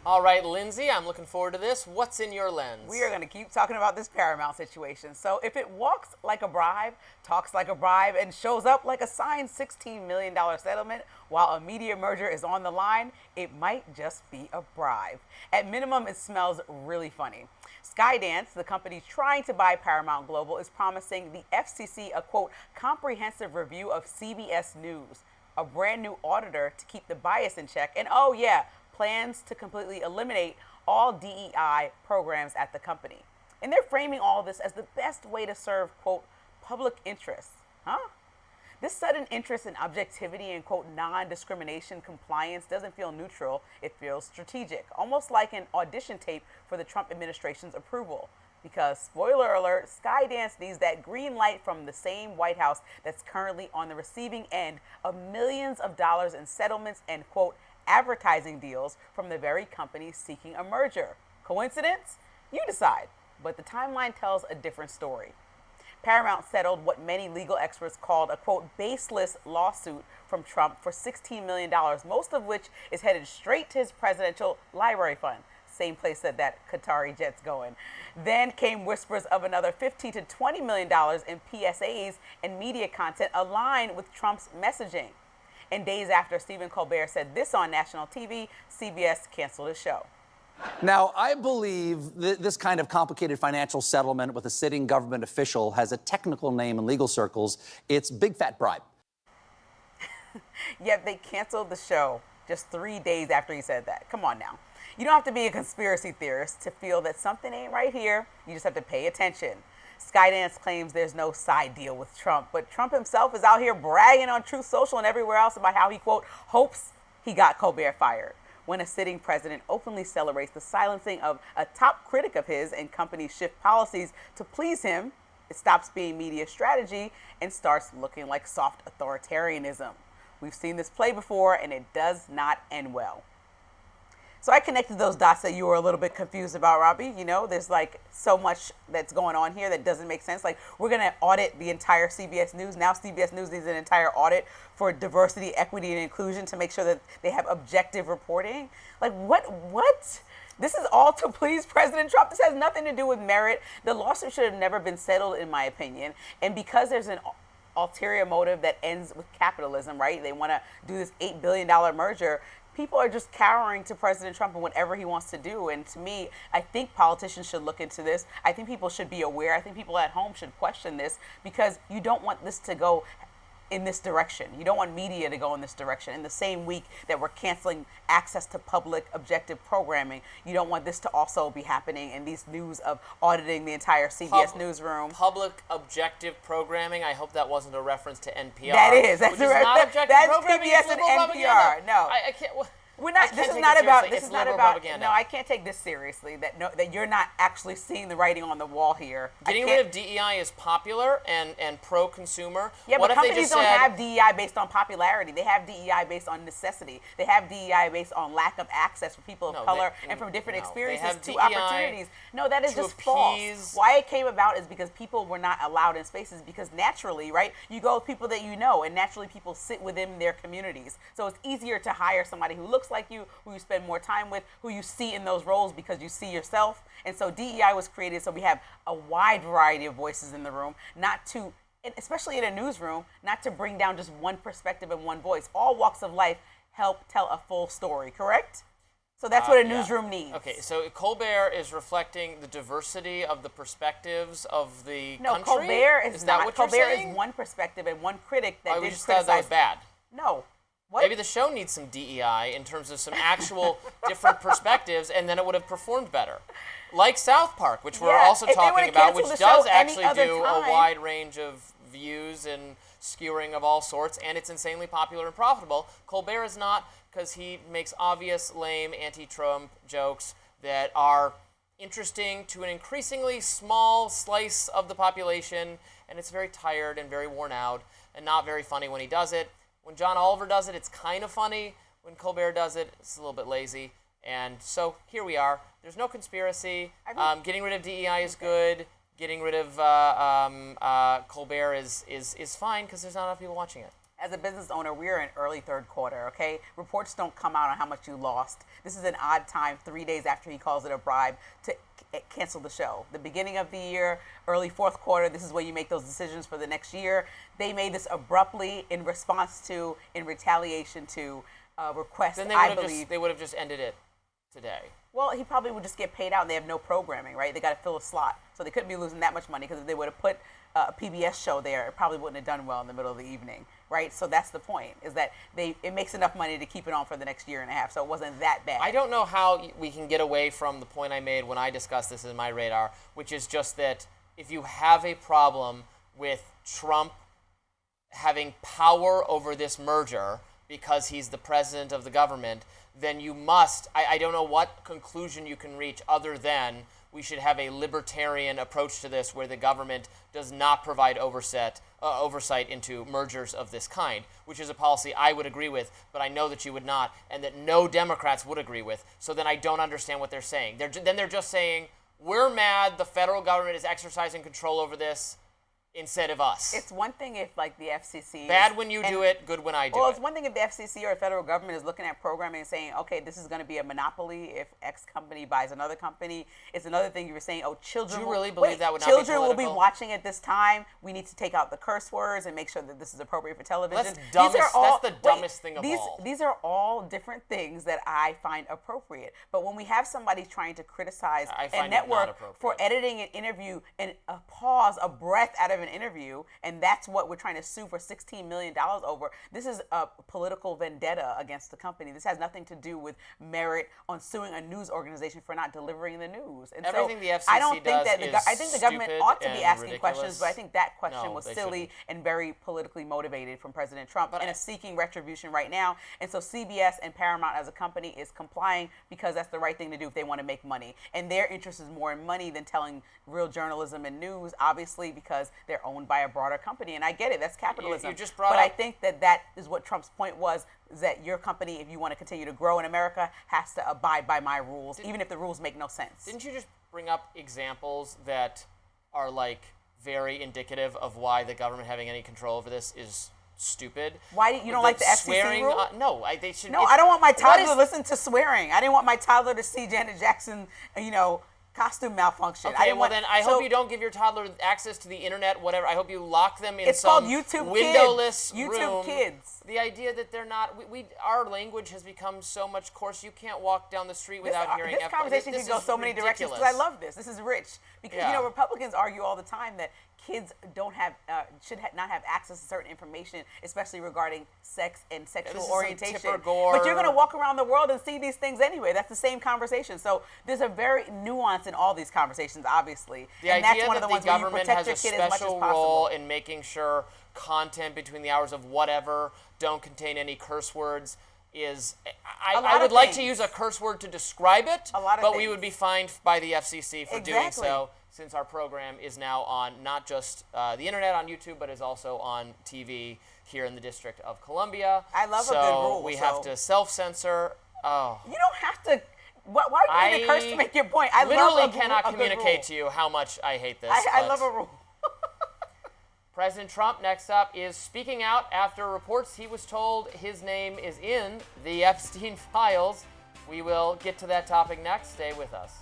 All right, Lindsay, I'm looking forward to this. What's in your lens? We are going to keep talking about this Paramount situation. So if it walks like a bribe, talks like a bribe, and shows up like a signed $16 million settlement while a media merger is on the line, it might just be a bribe. At minimum, it smells really funny. Skydance, the company trying to buy Paramount Global, is promising the FCC a, quote, comprehensive review of CBS News, a brand new auditor to keep the bias in check, and oh yeah, plans to completely eliminate all DEI programs at the company. And they're framing all this as the best way to serve, quote, public interest. Huh? This sudden interest in objectivity and, quote, non-discrimination compliance doesn't feel neutral. It feels strategic, almost like an audition tape for the Trump administration's approval. Because, spoiler alert, Skydance needs that green light from the same White House that's currently on the receiving end of millions of dollars in settlements and, quote, advertising deals from the very company seeking a merger. Coincidence? You decide. But the timeline tells a different story. Paramount settled what many legal experts called a, quote, baseless lawsuit from Trump for $16 million, most of which is headed straight to his presidential library fund. Same place that Qatari jet's going. Then came whispers of another $15 to $20 million in PSAs and media content aligned with Trump's messaging. And days after Stephen Colbert said this on national TV, CBS canceled his show. Now, I believe this kind of complicated financial settlement with a sitting government official has a technical name in legal circles. It's big fat bribe. Yet they canceled the show just 3 days after he said that. Come on now. You don't have to be a conspiracy theorist to feel that something ain't right here. You just have to pay attention. Skydance claims there's no side deal with Trump, but Trump himself is out here bragging on Truth Social and everywhere else about how he, quote, hopes he got Colbert fired. When a sitting president openly celebrates the silencing of a top critic of his and companies shift policies to please him, it stops being media strategy and starts looking like soft authoritarianism. We've seen this play before, and it does not end well. So I connected those dots that you were a little bit confused about, Robby. You know, there's like so much that's going on here that doesn't make sense. Like, we're going to audit the entire CBS News. Now CBS News needs an entire audit for diversity, equity, and inclusion to make sure that they have objective reporting. Like, what? This is all to please President Trump. This has nothing to do with merit. The lawsuit should have never been settled, in my opinion. And because there's an ulterior motive that ends with capitalism, right? They want to do this $8 billion merger. People are just cowering to President Trump and whatever he wants to do. And to me, I think politicians should look into this. I think people should be aware. I think people at home should question this, because you don't want this to go in this direction. You don't want media to go in this direction. In the same week that we're canceling access to public objective programming, you don't want this to also be happening in these news of auditing the entire CBS newsroom. Public objective programming. I hope that wasn't a reference to NPR. That is. That's not PBS and NPR. No. I can't. We're not. This is not about. This is not about. Propaganda. No, I can't take this seriously. That you're not actually seeing the writing on the wall here. Getting rid of DEI is popular and pro-consumer. Yeah, but companies don't have DEI based on popularity. They have DEI based on necessity. They have DEI based on lack of access for people of color and from different experiences to opportunities. No, that is just false. Why it came about is because people were not allowed in spaces, because naturally, right, you go with people that you know, and naturally people sit within their communities. So it's easier to hire somebody who looks like you, who you spend more time with, who you see in those roles because you see yourself. And so DEI was created so we have a wide variety of voices in the room, not to, especially in a newsroom, not to bring down just one perspective and one voice. All walks of life help tell a full story, correct? So that's what a newsroom needs. Okay, so Colbert is reflecting the diversity of the perspectives of the country? No, Colbert is not. That what Colbert you're saying? is one perspective and one critic that didn't just criticize. thought that was bad. No. What? Maybe the show needs some DEI in terms of some actual different perspectives, and then it would have performed better. Like South Park, which we're also talking about, which does actually do a wide range of views and skewering of all sorts, and it's insanely popular and profitable. Colbert is not, because he makes obvious, lame, anti-Trump jokes that are interesting to an increasingly small slice of the population, and it's very tired and very worn out and not very funny when he does it. When John Oliver does it, it's kind of funny. When Colbert does it, it's a little bit lazy. And so here we are. There's no conspiracy. Getting rid of DEI is good. Getting rid of Colbert is fine because there's not enough people watching it. As a business owner, we're in early third quarter, okay? Reports don't come out on how much you lost. This is an odd time, 3 days after he calls it a bribe, to cancel the show. The beginning of the year, early fourth quarter, this is where you make those decisions for the next year. They made this abruptly in response to, in retaliation to requests, then I believe. They would have just ended it today. Well, he probably would just get paid out and they have no programming, right? They got to fill a slot. So they couldn't be losing that much money because if they would have put a PBS show there, it probably wouldn't have done well in the middle of the evening, right? So that's the point, is that it makes enough money to keep it on for the next year and a half. So it wasn't that bad. I don't know how we can get away from the point I made when I discussed this in my radar, which is just that if you have a problem with Trump having power over this merger because he's the president of the government, then you must, I don't know what conclusion you can reach other than we should have a libertarian approach to this where the government does not provide oversight into mergers of this kind, which is a policy I would agree with, but I know that you would not, and that no Democrats would agree with. So then I don't understand what they're saying. They're just saying, we're mad the federal government is exercising control over this instead of us. It's one thing if, like, the FCC... Bad when you do it, good when I do it. Well, it's one thing if the FCC or the federal government is looking at programming and saying, okay, this is going to be a monopoly if X company buys another company. It's another thing if you're saying, oh, children... Do you really believe that would not be political? Children will be watching at this time. We need to take out the curse words and make sure that this is appropriate for television. That's the dumbest thing of all. These are all different things that I find appropriate. But when we have somebody trying to criticize a network for editing an interview and a breath out of an interview, and that's what we're trying to sue for $16 million over. This is a political vendetta against the company. This has nothing to do with merit on suing a news organization for not delivering the news. And everything so the FCC I don't think does that is I think the government ought to be asking ridiculous. questions, but I think that question was silly shouldn't. and very politically motivated from President Trump and is seeking retribution right now. And so CBS and Paramount as a company is complying because that's the right thing to do if they want to make money. And their interest is more in money than telling real journalism and news, obviously, because they're owned by a broader company. And I get it, that's capitalism. You just brought but up, I think that is what Trump's point was, is that your company, if you want to continue to grow in America, has to abide by my rules, even if the rules make no sense. Didn't you just bring up examples that are, like, very indicative of why the government having any control over this is stupid? Why you don't like the FCC swearing rule? No, they should. No, I don't want my toddler to listen to swearing. I didn't want my toddler to see Janet Jackson, costume malfunction. Okay, I hope you don't give your toddler access to the internet, whatever. I hope you lock them in some windowless room. YouTube Kids. The idea that they're not, our language has become so much coarse. You can't walk down the street without hearing. This conversation can go so many directions because I love this. This is rich because Republicans argue all the time that kids should not have access to certain information, especially regarding sex and sexual orientation. But you're going to walk around the world and see these things anyway. That's the same conversation. So there's a very nuance in all these conversations, obviously. And that's one of the ones where you protect your kid as much as possible. The idea that the government has a special role in making sure content between the hours of whatever don't contain any curse words is, I would like to use a curse word to describe it, but we would be fined by the FCC for doing so, since our program is now on not just the internet on YouTube, but is also on TV here in the District of Columbia. I love a good rule. So we have to self-censor. Oh. You don't have to. Why are you using a curse to make your point? I literally cannot communicate to you how much I hate this. I love a rule. President Trump, next up, is speaking out after reports he was told his name is in the Epstein files. We will get to that topic next. Stay with us.